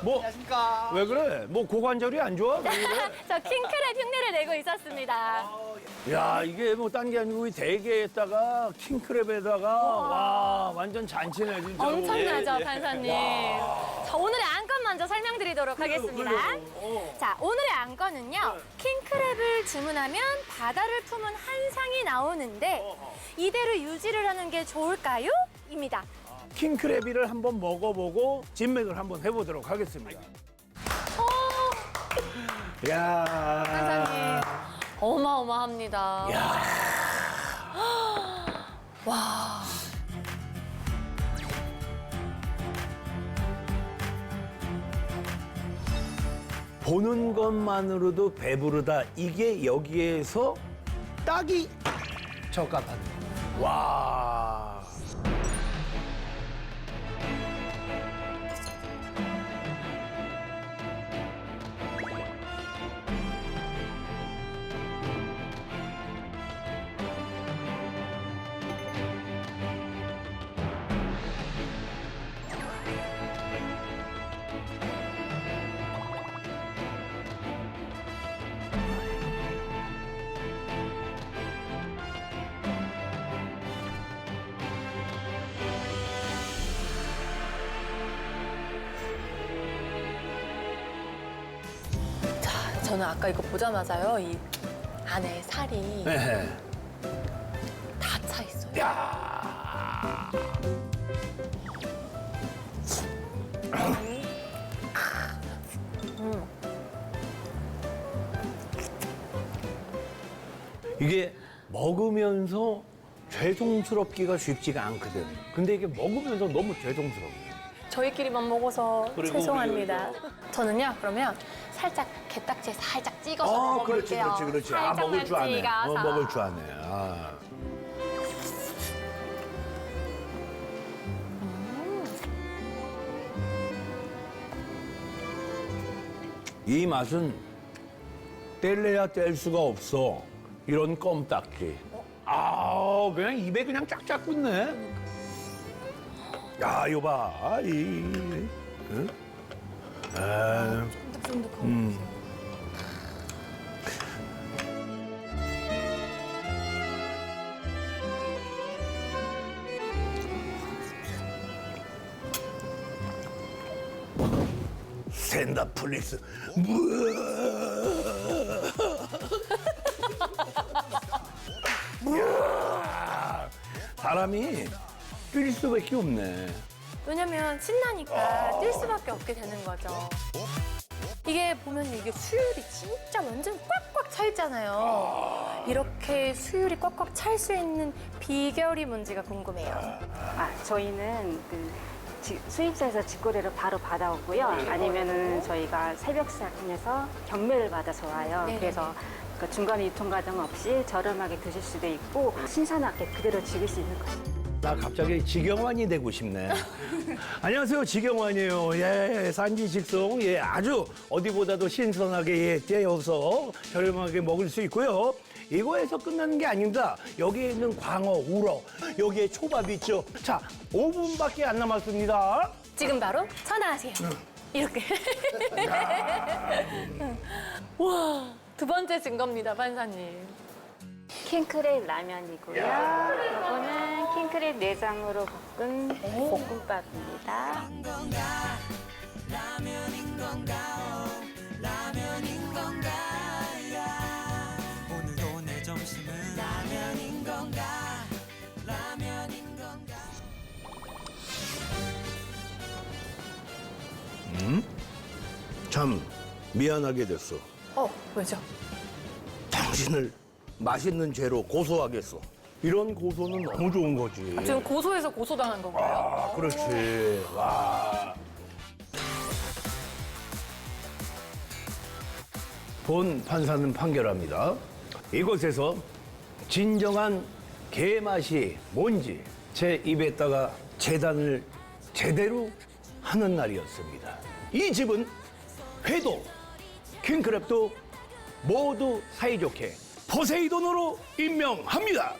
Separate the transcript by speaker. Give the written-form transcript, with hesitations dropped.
Speaker 1: 뭐,
Speaker 2: 안녕하십니까.
Speaker 1: 왜 그래? 뭐 고관절이 안 좋아? 왜 그래?
Speaker 3: 저 킹크랩 흉내를 내고 있었습니다.
Speaker 1: 야, 이게 뭐 딴 게 아니고 이 대게에다가 킹크랩에다가 와, 완전 잔치네 진짜.
Speaker 3: 엄청나죠, 판사님. 자, 오늘의 안건 먼저 설명드리도록 하겠습니다. 자, 오늘의 안건은요. 킹크랩을 주문하면 바다를 품은 한 상이 나오는데 이대로 유지를 하는 게 좋을까요? 입니다.
Speaker 1: 킹크랩이를 한번 먹어보고 진맥을 한번 해보도록 하겠습니다. 야,
Speaker 3: 판사님, 어마어마합니다.
Speaker 1: 야.
Speaker 3: 와.
Speaker 1: 보는 것만으로도 배부르다. 이게 여기에서 딱이 적합한 거. 와.
Speaker 3: 자, 저는 아까 이거 보자마자요. 이 안에 살이
Speaker 1: 네.
Speaker 3: 다 차 있어요.
Speaker 1: 야. 이게 먹으면서 죄송스럽기가 쉽지가 않거든. 근데 이게 먹으면서 너무 죄송스러워.
Speaker 3: 저희끼리만 먹어서
Speaker 1: 그리고
Speaker 3: 죄송합니다. 저는요, 그러면 살짝 게딱지에 살짝 찍어서
Speaker 1: 아, 그렇지,
Speaker 3: 먹어볼게요.
Speaker 1: 그렇지, 그렇지. 아, 먹을 줄 아네.
Speaker 3: 찍어서.
Speaker 1: 먹을 줄 아네. 아. 이 맛은 뗄래야 뗄 수가 없어. 이런 껌딱지. 아, 그냥 입에 그냥 쫙쫙 붙네. 야, 이거 봐. 응? 아,
Speaker 3: 쫀득쫀득한 거.
Speaker 1: 샌다플릭스. 이야, 사람이 뛸 수밖에 없네.
Speaker 3: 왜냐면 신나니까 뛸 수밖에 없게 되는 거죠. 이게 보면 이게 수율이 진짜 완전 꽉꽉 차 있잖아요. 이렇게 수율이 꽉꽉 찰 수 있는 비결이 뭔지가 궁금해요.
Speaker 4: 아, 저희는 수입사에서 직거래를 바로 받아오고요. 아니면은 저희가 새벽 시장에서 경매를 받아서 와요.
Speaker 3: 네.
Speaker 4: 그래서 그 중간에 유통 과정 없이 저렴하게 드실 수도 있고 신선하게 그대로 즐길 수 있는 거죠.
Speaker 1: 나 갑자기 지경환이 되고 싶네. 안녕하세요, 지경환이에요. 예, 산지 직송. 예, 아주 어디보다도 신선하게 예, 떼어서 저렴하게 먹을 수 있고요. 이거에서 끝나는 게 아닙니다. 여기에 있는 광어, 우럭, 여기에 초밥 있죠. 자, 5분밖에 안 남았습니다.
Speaker 3: 지금 바로 전화하세요. 이렇게. 와, 두 번째 증거입니다, 판사님.
Speaker 4: 킹크랩 라면이고요. 이거는 킹크랩 내장으로 볶은 볶음밥입니다.
Speaker 5: 오늘도 내 점심은 라면인 건가 라면인 건가.
Speaker 1: 참 미안하게 됐어.
Speaker 3: 왜죠?
Speaker 1: 당신을 맛있는 죄로 고소하겠어. 이런 고소는 너무 좋은 거지.
Speaker 3: 지금 고소해서 고소당한 건가요?
Speaker 1: 아, 그렇지. 와. 본 판사는 판결합니다. 이곳에서 진정한 게 맛이 뭔지 제 입에다가 재단을 제대로 하는 날이었습니다. 이 집은 회도, 킹크랩도 모두 사이좋게 포세이돈으로 임명합니다.